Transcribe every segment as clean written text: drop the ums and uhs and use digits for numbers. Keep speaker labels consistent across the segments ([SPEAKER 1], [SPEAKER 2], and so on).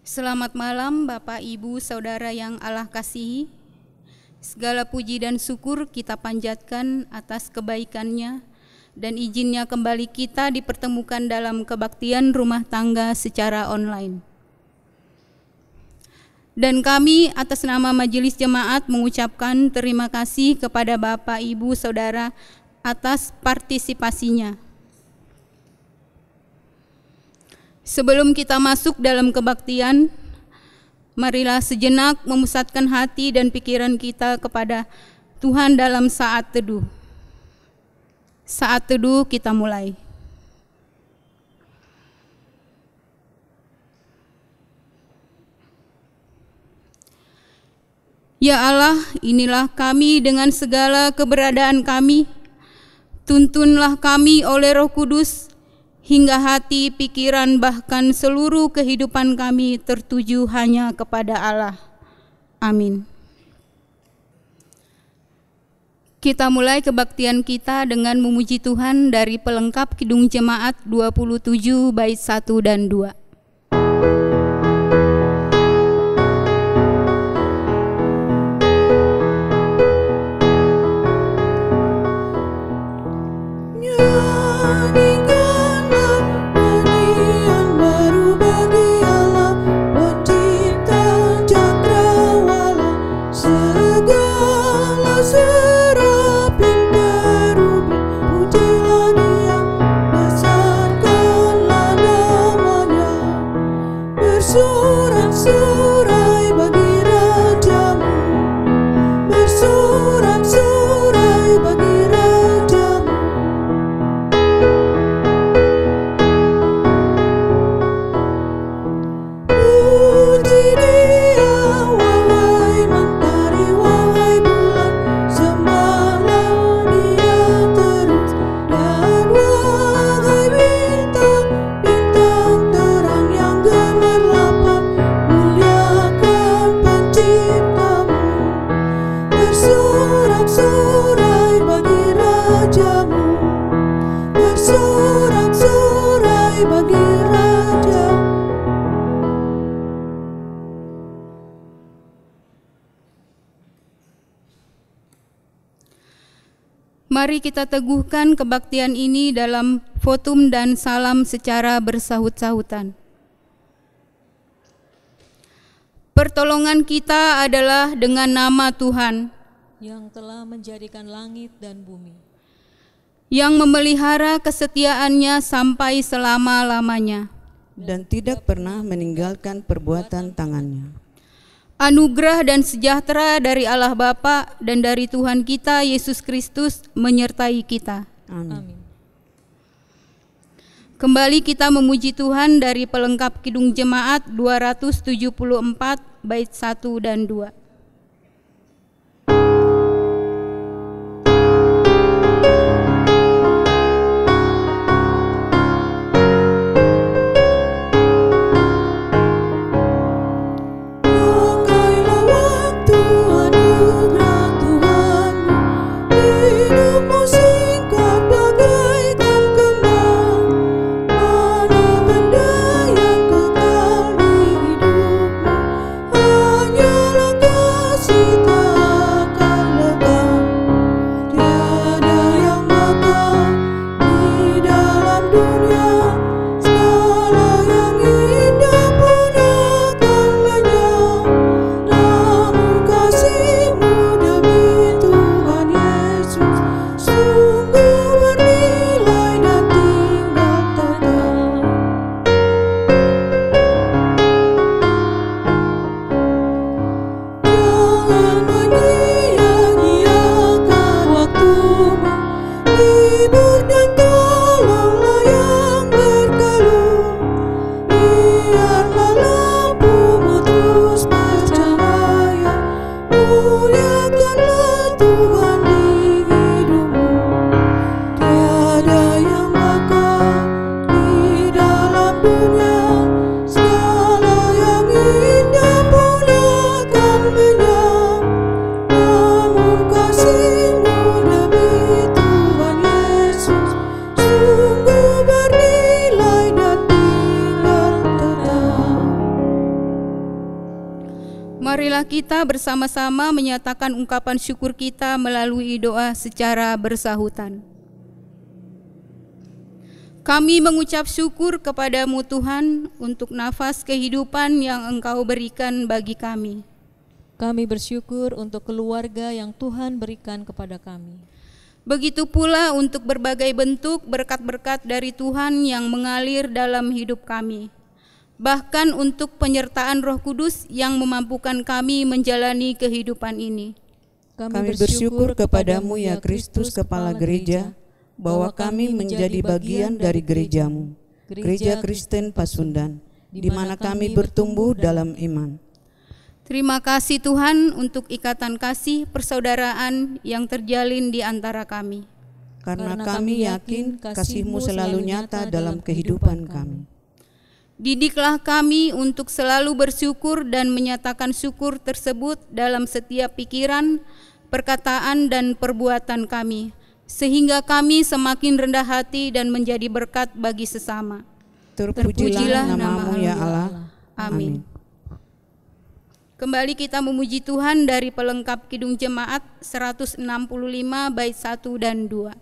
[SPEAKER 1] Selamat malam Bapak, Ibu, Saudara yang Allah kasihi. Segala puji dan syukur kita panjatkan atas kebaikan-Nya dan izinnya kembali kita dipertemukan dalam kebaktian rumah tangga secara online. Dan kami atas nama Majelis Jemaat mengucapkan terima kasih kepada Bapak, Ibu, Saudara atas partisipasinya. Sebelum kita masuk dalam kebaktian, marilah sejenak memusatkan hati dan pikiran kita kepada Tuhan dalam saat teduh. Saat teduh kita mulai. Ya Allah, inilah kami dengan segala keberadaan kami. Tuntunlah kami oleh Roh Kudus, hingga hati, pikiran, bahkan seluruh kehidupan kami tertuju hanya kepada Allah. Amin. Kita mulai kebaktian kita dengan memuji Tuhan dari pelengkap Kidung Jemaat 27 bait 1 dan 2. Mari kita teguhkan kebaktian ini dalam votum dan salam secara bersahut-sahutan. Pertolongan kita adalah dengan nama Tuhan
[SPEAKER 2] yang telah menjadikan langit dan bumi,
[SPEAKER 1] yang memelihara kesetiaan-Nya sampai selama-lamanya
[SPEAKER 3] dan tidak pernah meninggalkan perbuatan tangan-Nya.
[SPEAKER 1] Anugerah dan sejahtera dari Allah Bapa dan dari Tuhan kita Yesus Kristus menyertai kita.
[SPEAKER 3] Amin.
[SPEAKER 1] Kembali kita memuji Tuhan dari pelengkap Kidung Jemaat 274 bait 1 dan 2. Marilah kita bersama-sama menyatakan ungkapan syukur kita melalui doa secara bersahutan. Kami mengucap syukur kepadamu Tuhan untuk nafas kehidupan yang Engkau berikan bagi kami.
[SPEAKER 2] Kami bersyukur untuk keluarga yang Tuhan berikan kepada kami.
[SPEAKER 1] Begitu pula untuk berbagai bentuk berkat-berkat dari Tuhan yang mengalir dalam hidup kami. Bahkan untuk penyertaan Roh Kudus yang memampukan kami menjalani kehidupan ini.
[SPEAKER 3] Kami bersyukur kepadamu ya Kristus Kepala Gereja, bahwa kami menjadi bagian dari gerejamu, Gereja Kristen Pasundan, di mana kami bertumbuh dalam iman.
[SPEAKER 1] Terima kasih Tuhan untuk ikatan kasih persaudaraan yang terjalin di antara kami.
[SPEAKER 3] Karena kami yakin kasih-Mu selalu nyata dalam kehidupan kami.
[SPEAKER 1] Didiklah kami untuk selalu bersyukur dan menyatakan syukur tersebut dalam setiap pikiran, perkataan, dan perbuatan kami, sehingga kami semakin rendah hati dan menjadi berkat bagi sesama.
[SPEAKER 3] Terpujilah nama-Mu ya Allah.
[SPEAKER 1] Amin. Kembali kita memuji Tuhan dari pelengkap Kidung Jemaat 165 bait 1 dan 2.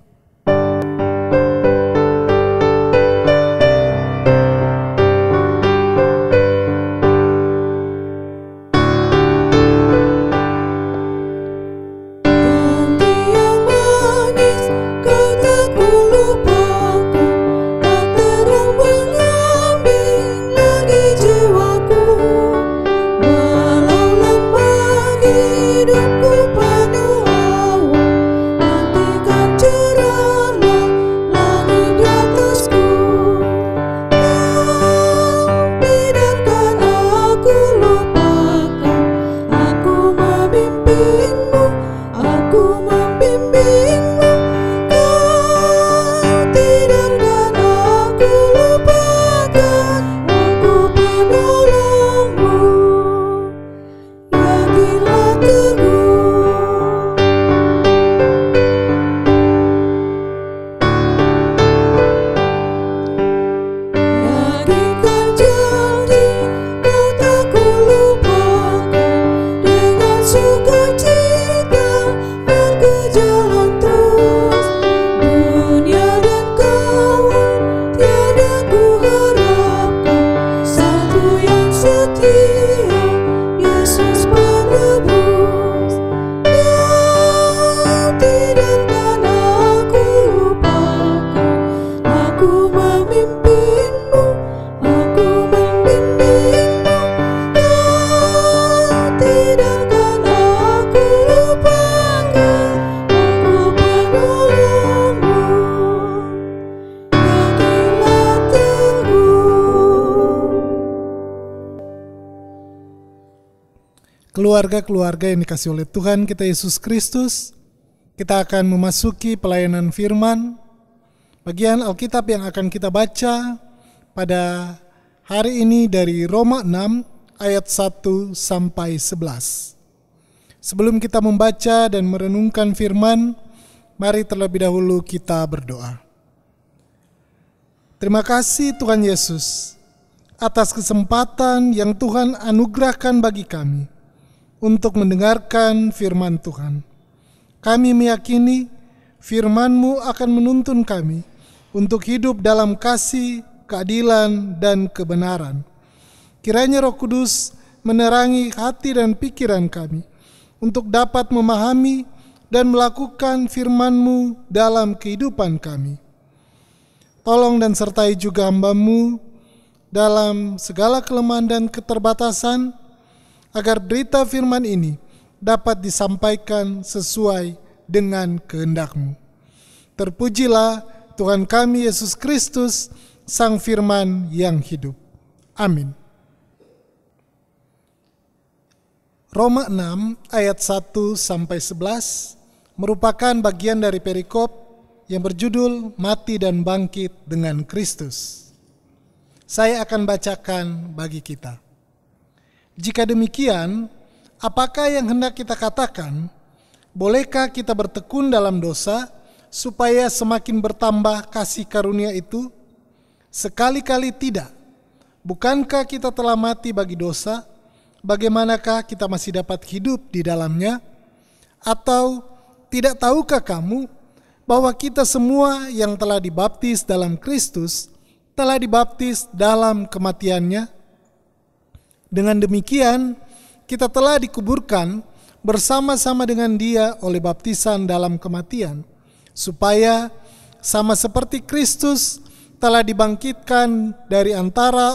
[SPEAKER 4] Keluarga-keluarga yang dikasihi oleh Tuhan kita Yesus Kristus, kita akan memasuki pelayanan firman, bagian Alkitab yang akan kita baca pada hari ini dari Roma 6 ayat 1 sampai 11. Sebelum kita membaca dan merenungkan firman, mari terlebih dahulu kita berdoa. Terima kasih Tuhan Yesus atas kesempatan yang Tuhan anugerahkan bagi kami untuk mendengarkan firman Tuhan. Kami meyakini firman-Mu akan menuntun kami untuk hidup dalam kasih, keadilan, dan kebenaran. Kiranya Roh Kudus menerangi hati dan pikiran kami untuk dapat memahami dan melakukan firman-Mu dalam kehidupan kami. Tolong dan sertai juga hamba-Mu dalam segala kelemahan dan keterbatasan, agar berita firman ini dapat disampaikan sesuai dengan kehendak-Mu. Terpujilah Tuhan kami Yesus Kristus, Sang Firman yang hidup. Amin. Roma 6 ayat 1 sampai 11 merupakan bagian dari perikop yang berjudul Mati dan Bangkit dengan Kristus. Saya akan bacakan bagi kita. Jika demikian, apakah yang hendak kita katakan? Bolehkah kita bertekun dalam dosa supaya semakin bertambah kasih karunia itu? Sekali-kali tidak. Bukankah kita telah mati bagi dosa? bagaimanakah kita masih dapat hidup di dalamnya? Atau tidak tahukah kamu bahwa kita semua yang telah dibaptis dalam Kristus telah dibaptis dalam kematiannya? Dengan demikian, kita telah dikuburkan bersama-sama dengan Dia oleh baptisan dalam kematian, supaya sama seperti Kristus telah dibangkitkan dari antara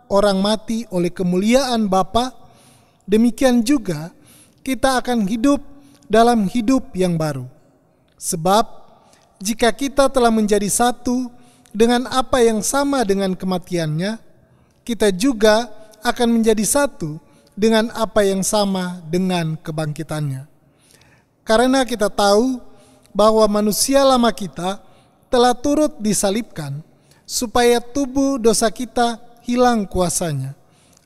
[SPEAKER 4] orang mati oleh kemuliaan Bapa, demikian juga kita akan hidup dalam hidup yang baru. Sebab jika kita telah menjadi satu dengan apa yang sama dengan kematiannya, kita juga akan menjadi satu dengan apa yang sama dengan kebangkitannya. Karena kita tahu bahwa manusia lama kita telah turut disalibkan, supaya tubuh dosa kita hilang kuasanya,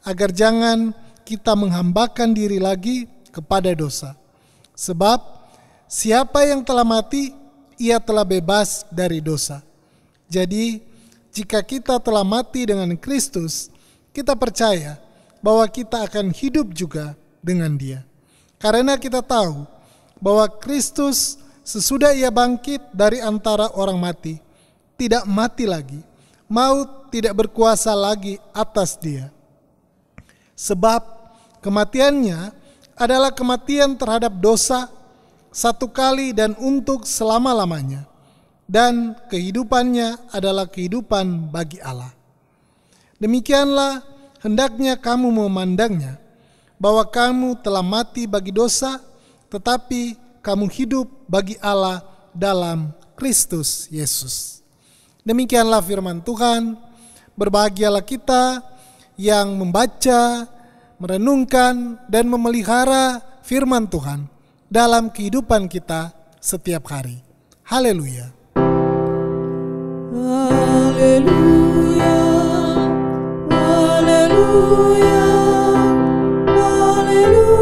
[SPEAKER 4] agar jangan kita menghambakan diri lagi kepada dosa. Sebab siapa yang telah mati, ia telah bebas dari dosa. Jadi jika kita telah mati dengan Kristus, kita percaya bahwa kita akan hidup juga dengan Dia. Karena kita tahu bahwa Kristus sesudah Ia bangkit dari antara orang mati, tidak mati lagi, maut tidak berkuasa lagi atas Dia. Sebab kematiannya adalah kematian terhadap dosa satu kali dan untuk selama-lamanya, dan kehidupannya adalah kehidupan bagi Allah. Demikianlah hendaknya kamu memandangnya, bahwa kamu telah mati bagi dosa, tetapi kamu hidup bagi Allah dalam Kristus Yesus. Demikianlah firman Tuhan. Berbahagialah kita yang membaca, merenungkan, dan memelihara firman Tuhan dalam kehidupan kita setiap hari. Haleluya.
[SPEAKER 3] Haleluya. Haleluya. Haleluya.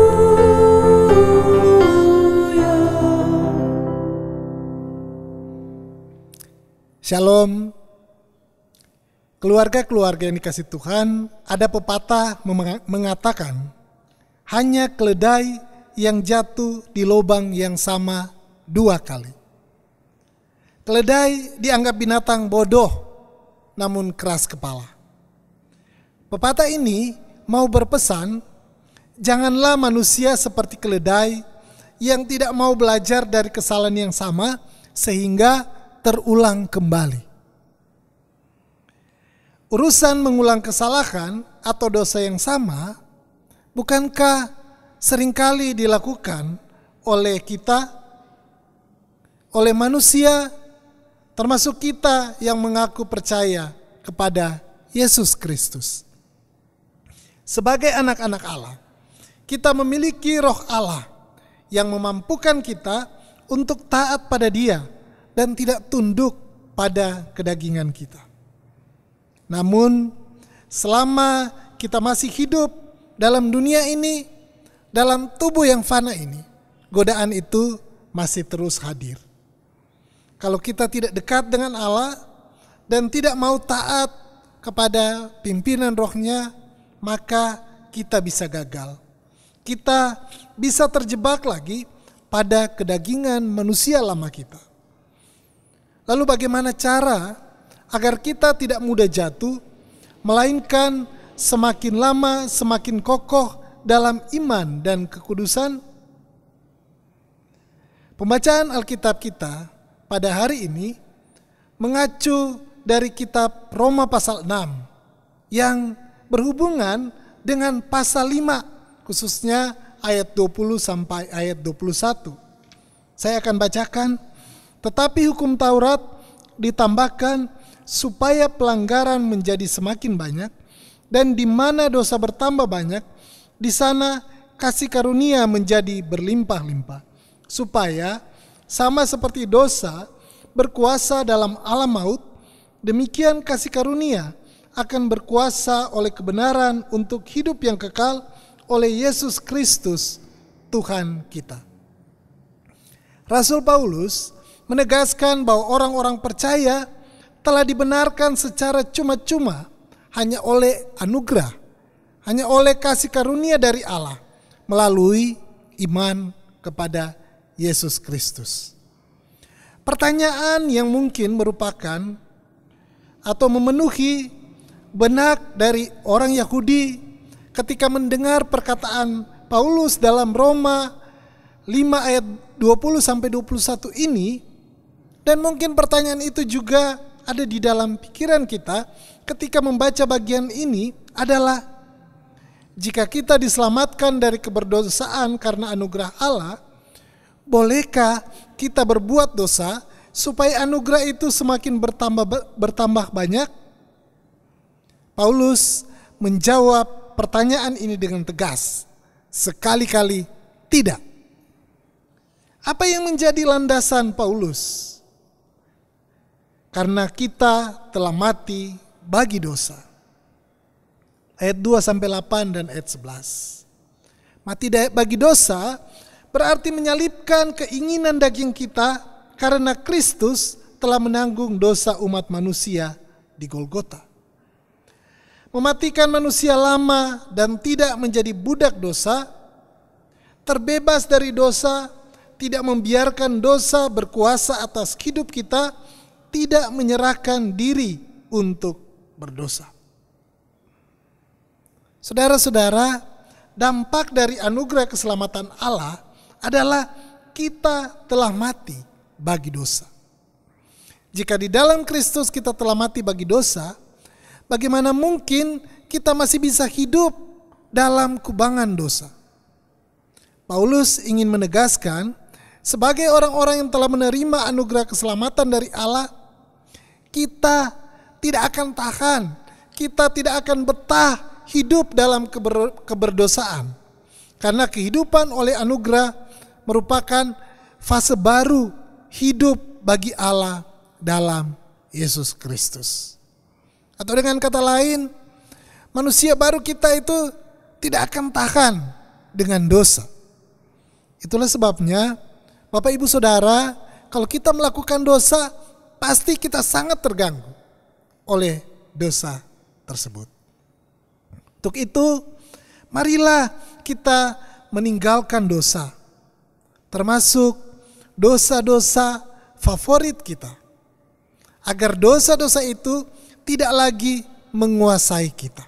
[SPEAKER 4] Shalom. Keluarga-keluarga yang dikasih Tuhan, ada pepatah mengatakan, hanya keledai yang jatuh di lubang yang sama 2 kali. Keledai dianggap binatang bodoh, namun keras kepala. Pepatah ini mau berpesan, janganlah manusia seperti keledai yang tidak mau belajar dari kesalahan yang sama sehingga terulang kembali. Urusan mengulang kesalahan atau dosa yang sama, bukankah seringkali dilakukan oleh kita, oleh manusia, termasuk kita yang mengaku percaya kepada Yesus Kristus. Sebagai anak-anak Allah, kita memiliki roh Allah yang memampukan kita untuk taat pada Dia dan tidak tunduk pada kedagingan kita. Namun, selama kita masih hidup dalam dunia ini, dalam tubuh yang fana ini, godaan itu masih terus hadir. Kalau kita tidak dekat dengan Allah dan tidak mau taat kepada pimpinan rohnya, maka kita bisa gagal. Kita bisa terjebak lagi pada kedagingan manusia lama kita. Lalu bagaimana cara agar kita tidak mudah jatuh, melainkan semakin lama semakin kokoh dalam iman dan kekudusan? Pembacaan Alkitab kita pada hari ini mengacu dari kitab Roma pasal 6 yang berhubungan dengan pasal 5, khususnya ayat 20 sampai ayat 21. Saya akan bacakan. Tetapi hukum Taurat ditambahkan supaya pelanggaran menjadi semakin banyak, dan di mana dosa bertambah banyak, di sana kasih karunia menjadi berlimpah-limpah, supaya sama seperti dosa berkuasa dalam alam maut, demikian kasih karunia akan berkuasa oleh kebenaran untuk hidup yang kekal oleh Yesus Kristus Tuhan kita. Rasul Paulus menegaskan bahwa orang-orang percaya telah dibenarkan secara cuma-cuma hanya oleh anugerah, hanya oleh kasih karunia dari Allah melalui iman kepada Yesus Kristus. Pertanyaan yang mungkin merupakan atau memenuhi benak dari orang Yahudi ketika mendengar perkataan Paulus dalam Roma 5 ayat 20-21 ini, dan mungkin pertanyaan itu juga ada di dalam pikiran kita ketika membaca bagian ini adalah, jika kita diselamatkan dari keberdosaan karena anugerah Allah, bolehkah kita berbuat dosa supaya anugerah itu semakin bertambah banyak? Paulus menjawab pertanyaan ini dengan tegas, sekali-kali tidak. Apa yang menjadi landasan Paulus? Karena kita telah mati bagi dosa. Ayat 2-8 dan ayat 11. Mati bagi dosa berarti menyalibkan keinginan daging kita karena Kristus telah menanggung dosa umat manusia di Golgota. Mematikan manusia lama dan tidak menjadi budak dosa, terbebas dari dosa, tidak membiarkan dosa berkuasa atas hidup kita, tidak menyerahkan diri untuk berdosa. Saudara-saudara, dampak dari anugerah keselamatan Allah adalah kita telah mati bagi dosa. Jika di dalam Kristus kita telah mati bagi dosa, bagaimana mungkin kita masih bisa hidup dalam kubangan dosa? Paulus ingin menegaskan, sebagai orang-orang yang telah menerima anugerah keselamatan dari Allah, kita tidak akan tahan, kita tidak akan betah hidup dalam keberdosaan. Karena kehidupan oleh anugerah merupakan fase baru hidup bagi Allah dalam Yesus Kristus. Atau dengan kata lain, manusia baru kita itu tidak akan tahan dengan dosa. Itulah sebabnya Bapak Ibu Saudara, kalau kita melakukan dosa, pasti kita sangat terganggu oleh dosa tersebut. Untuk itu, marilah kita meninggalkan dosa, termasuk dosa-dosa favorit kita, agar dosa-dosa itu tidak lagi menguasai kita.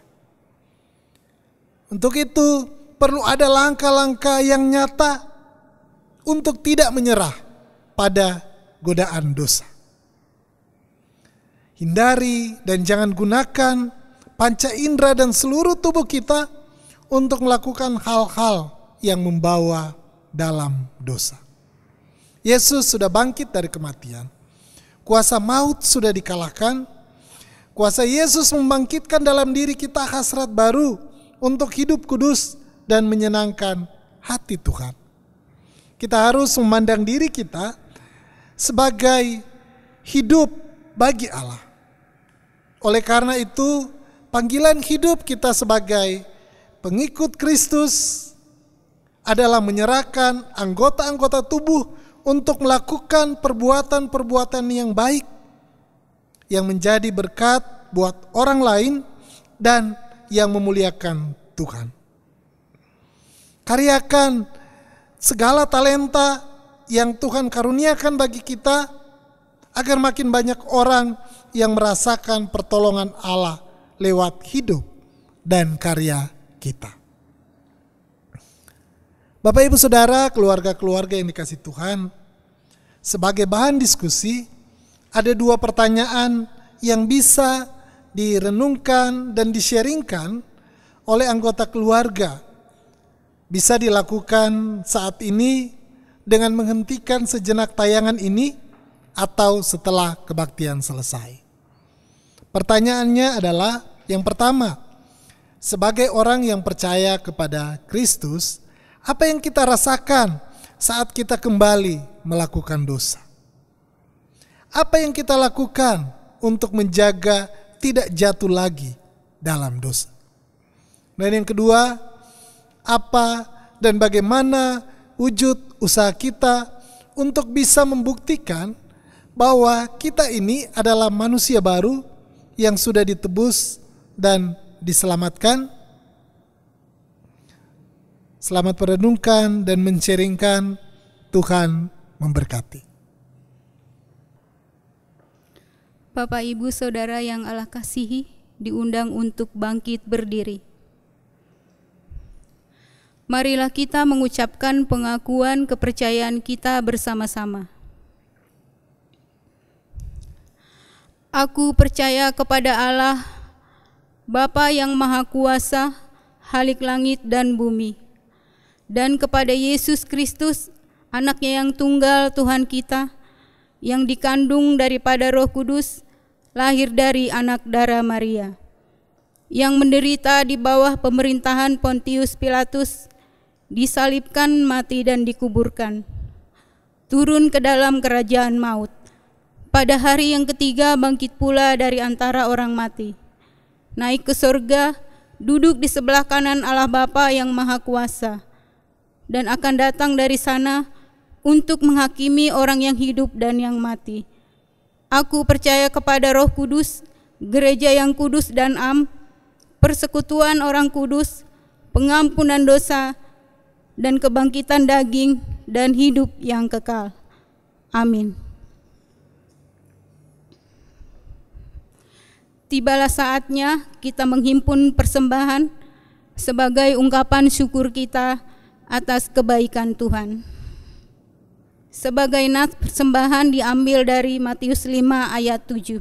[SPEAKER 4] Untuk itu, perlu ada langkah-langkah yang nyata untuk tidak menyerah pada godaan dosa. Hindari dan jangan gunakan panca indera dan seluruh tubuh kita untuk melakukan hal-hal yang membawa dalam dosa. Yesus sudah bangkit dari kematian. Kuasa maut sudah dikalahkan. Kuasa Yesus membangkitkan dalam diri kita hasrat baru untuk hidup kudus dan menyenangkan hati Tuhan. Kita harus memandang diri kita sebagai hidup bagi Allah. Oleh karena itu, panggilan hidup kita sebagai pengikut Kristus adalah menyerahkan anggota-anggota tubuh untuk melakukan perbuatan-perbuatan yang baik, yang menjadi berkat buat orang lain dan yang memuliakan Tuhan. Karyakan segala talenta yang Tuhan karuniakan bagi kita, agar makin banyak orang yang merasakan pertolongan Allah lewat hidup dan karya kita. Bapak Ibu Saudara, keluarga-keluarga yang dikasihi Tuhan, sebagai bahan diskusi, ada dua pertanyaan yang bisa direnungkan dan di-sharingkan oleh anggota keluarga. Bisa dilakukan saat ini dengan menghentikan sejenak tayangan ini atau setelah kebaktian selesai. Pertanyaannya adalah, yang pertama, sebagai orang yang percaya kepada Kristus, apa yang kita rasakan saat kita kembali melakukan dosa? Apa yang kita lakukan untuk menjaga tidak jatuh lagi dalam dosa? Dan yang kedua, apa dan bagaimana wujud usaha kita untuk bisa membuktikan bahwa kita ini adalah manusia baru yang sudah ditebus dan diselamatkan? Selamat merenungkan dan men-sharingkan. Tuhan memberkati.
[SPEAKER 1] Bapak, Ibu, Saudara yang Allah kasihi, diundang untuk bangkit berdiri. Marilah kita mengucapkan pengakuan kepercayaan kita bersama-sama. Aku percaya kepada Allah, Bapa yang Maha Kuasa, Khalik langit dan bumi, dan kepada Yesus Kristus, Anaknya yang tunggal Tuhan kita, yang dikandung daripada Roh Kudus, lahir dari anak darah Maria, yang menderita di bawah pemerintahan Pontius Pilatus, disalibkan, mati dan dikuburkan, turun ke dalam kerajaan maut, pada hari yang ketiga bangkit pula dari antara orang mati, naik ke surga, duduk di sebelah kanan Allah Bapa yang Maha Kuasa, dan akan datang dari sana untuk menghakimi orang yang hidup dan yang mati. Aku percaya kepada Roh Kudus, gereja yang kudus dan am, persekutuan orang kudus, pengampunan dosa, dan kebangkitan daging dan hidup yang kekal. Amin. Tibalah saatnya kita menghimpun persembahan sebagai ungkapan syukur kita atas kebaikan Tuhan. Sebagai nas persembahan diambil dari Matius 5 ayat 7.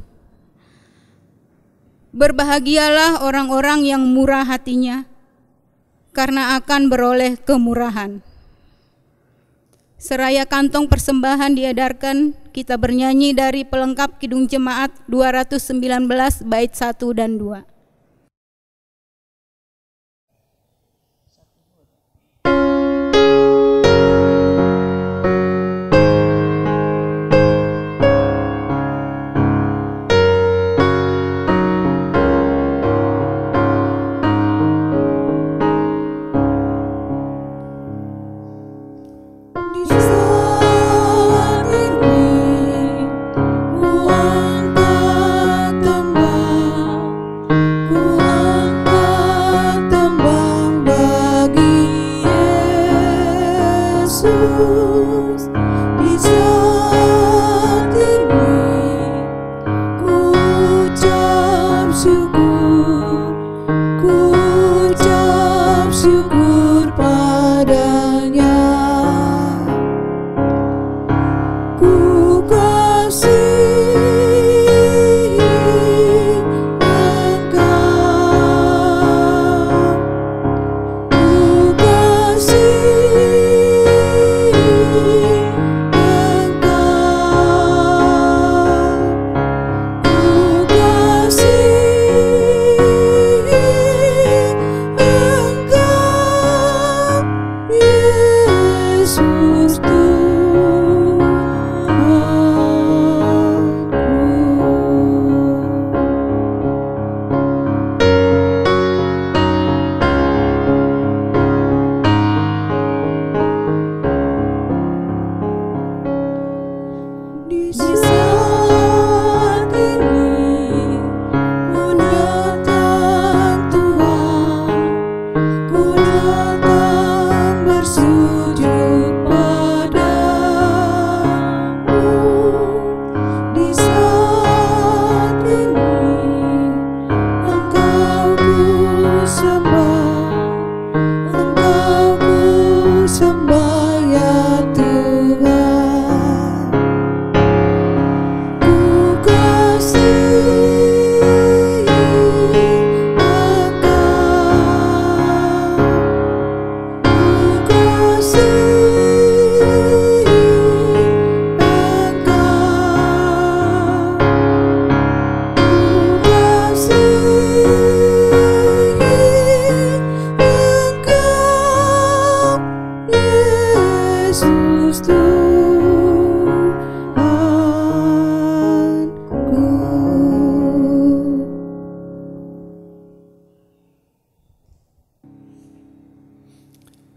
[SPEAKER 1] Berbahagialah orang-orang yang murah hatinya, karena akan beroleh kemurahan. Seraya kantong persembahan diedarkan, kita bernyanyi dari pelengkap Kidung Jemaat 219 bait 1 dan 2.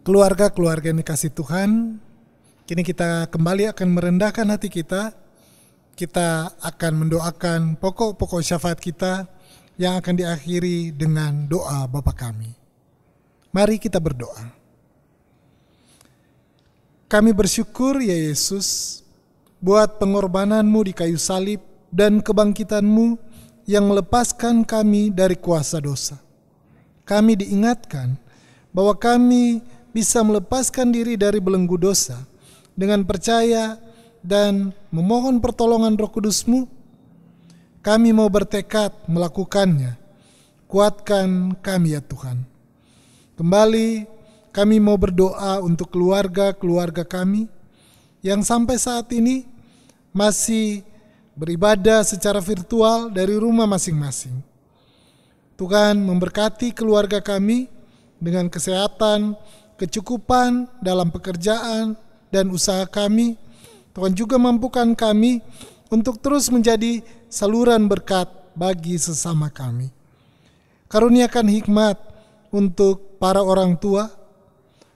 [SPEAKER 4] Keluarga-keluarga yang dikasih Tuhan, kini kita kembali akan merendahkan hati kita. Kita akan mendoakan pokok-pokok syafaat kita yang akan diakhiri dengan doa Bapa kami. Mari kita berdoa. Kami bersyukur ya Yesus buat pengorbananmu di kayu salib dan kebangkitanmu yang melepaskan kami dari kuasa dosa. Kami diingatkan bahwa kami bisa melepaskan diri dari belenggu dosa dengan percaya dan memohon pertolongan Roh Kudus-Mu. Kami mau bertekad melakukannya. Kuatkan kami ya Tuhan. Kembali kami mau berdoa untuk keluarga-keluarga kami yang sampai saat ini masih beribadah secara virtual dari rumah masing-masing. Tuhan memberkati keluarga kami dengan kesehatan, kecukupan dalam pekerjaan dan usaha kami. Tuhan juga mampukan kami untuk terus menjadi saluran berkat bagi sesama kami. Karuniakan hikmat untuk para orang tua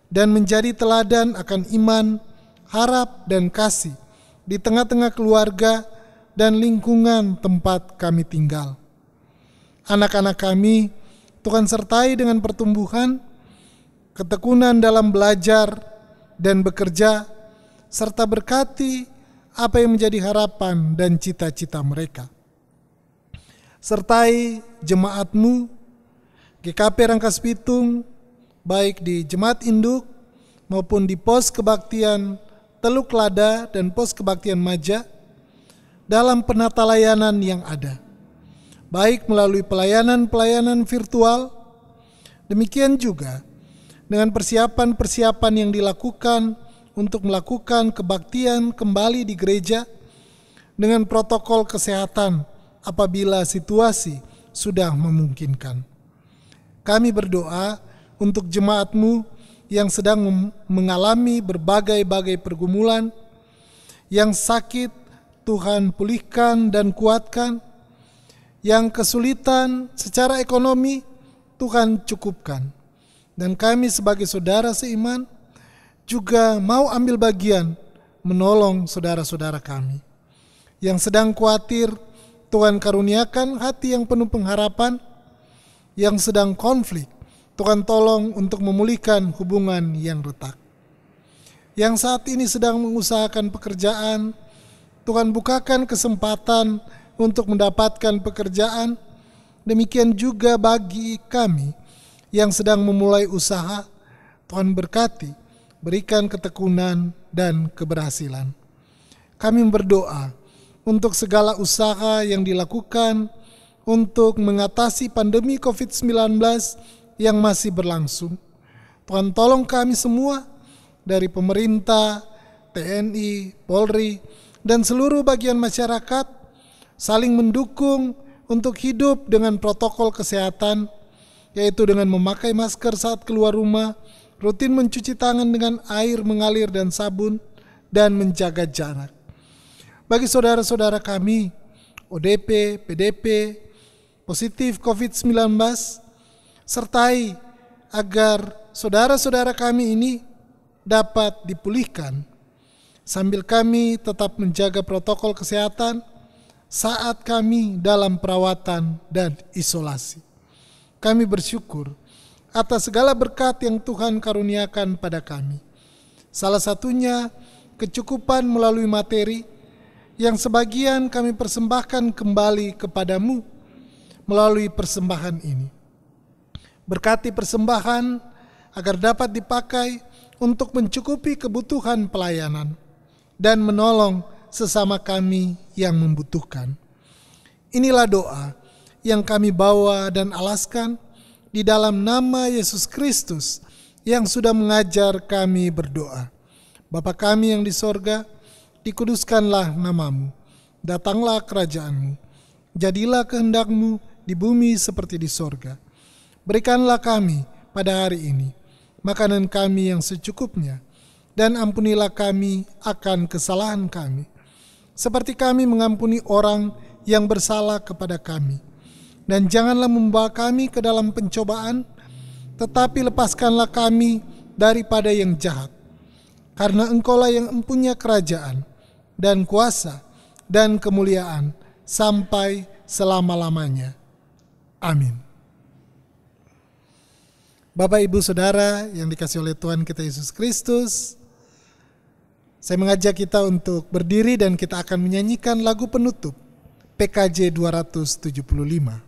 [SPEAKER 4] dan menjadi teladan akan iman, harap, dan kasih di tengah-tengah keluarga dan lingkungan tempat kami tinggal. Anak-anak kami Tuhan sertai dengan pertumbuhan, ketekunan dalam belajar dan bekerja, serta berkati apa yang menjadi harapan dan cita-cita mereka. Sertai jemaat-Mu, GKP Rangkas Bitung, baik di Jemaat Induk maupun di pos kebaktian Teluk Lada dan pos kebaktian Maja, dalam penata layanan yang ada, baik melalui pelayanan-pelayanan virtual, demikian juga dengan persiapan-persiapan yang dilakukan untuk melakukan kebaktian kembali di gereja dengan protokol kesehatan apabila situasi sudah memungkinkan. Kami berdoa untuk jemaat-Mu yang sedang mengalami berbagai-bagai pergumulan, yang sakit Tuhan pulihkan dan kuatkan, yang kesulitan secara ekonomi Tuhan cukupkan. Dan kami sebagai saudara seiman juga mau ambil bagian menolong saudara-saudara kami yang sedang khawatir. Tuhan karuniakan hati yang penuh pengharapan. Yang sedang konflik, Tuhan tolong untuk memulihkan hubungan yang retak. Yang saat ini sedang mengusahakan pekerjaan, Tuhan bukakan kesempatan untuk mendapatkan pekerjaan. Demikian juga bagi kami yang sedang memulai usaha, Tuhan berkati, berikan ketekunan dan keberhasilan. Kami berdoa untuk segala usaha yang dilakukan untuk mengatasi pandemi COVID-19 yang masih berlangsung. Tuhan tolong kami semua dari pemerintah, TNI, Polri, dan seluruh bagian masyarakat saling mendukung untuk hidup dengan protokol kesehatan, yaitu dengan memakai masker saat keluar rumah, rutin mencuci tangan dengan air mengalir dan sabun, dan menjaga jarak. Bagi saudara-saudara kami, ODP, PDP, positif COVID-19, sertai agar saudara-saudara kami ini dapat dipulihkan, sambil kami tetap menjaga protokol kesehatan saat kami dalam perawatan dan isolasi. Kami bersyukur atas segala berkat yang Tuhan karuniakan pada kami. Salah satunya kecukupan melalui materi yang sebagian kami persembahkan kembali kepadamu melalui persembahan ini. Berkati persembahan agar dapat dipakai untuk mencukupi kebutuhan pelayanan dan menolong sesama kami yang membutuhkan. Inilah doa yang kami bawa dan alaskan di dalam nama Yesus Kristus yang sudah mengajar kami berdoa. Bapa kami yang di sorga, dikuduskanlah namamu, datanglah kerajaanmu, jadilah kehendak-Mu di bumi seperti di sorga. Berikanlah kami pada hari ini makanan kami yang secukupnya, dan ampunilah kami akan kesalahan kami, seperti kami mengampuni orang yang bersalah kepada kami. Dan janganlah membawa kami ke dalam pencobaan, tetapi lepaskanlah kami daripada yang jahat. Karena Engkaulah yang mempunyai kerajaan, dan kuasa, dan kemuliaan, sampai selama-lamanya. Amin. Bapak, Ibu, Saudara yang dikasihi oleh Tuhan kita Yesus Kristus, Saya mengajak kita untuk berdiri dan kita akan menyanyikan lagu penutup PKJ 275.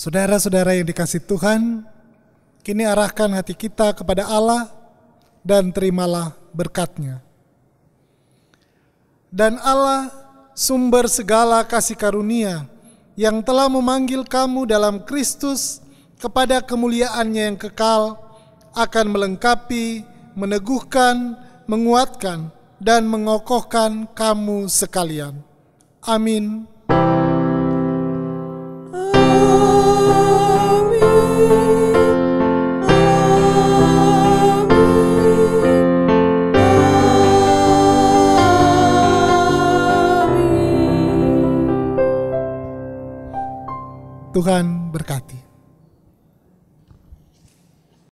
[SPEAKER 4] Saudara-saudara yang dikasihi Tuhan, kini arahkan hati kita kepada Allah dan terimalah berkat-Nya. Dan Allah, sumber segala kasih karunia, yang telah memanggil kamu dalam Kristus kepada kemuliaan-Nya yang kekal, akan melengkapi, meneguhkan, menguatkan, dan mengokohkan kamu sekalian. Amin. Tuhan berkati.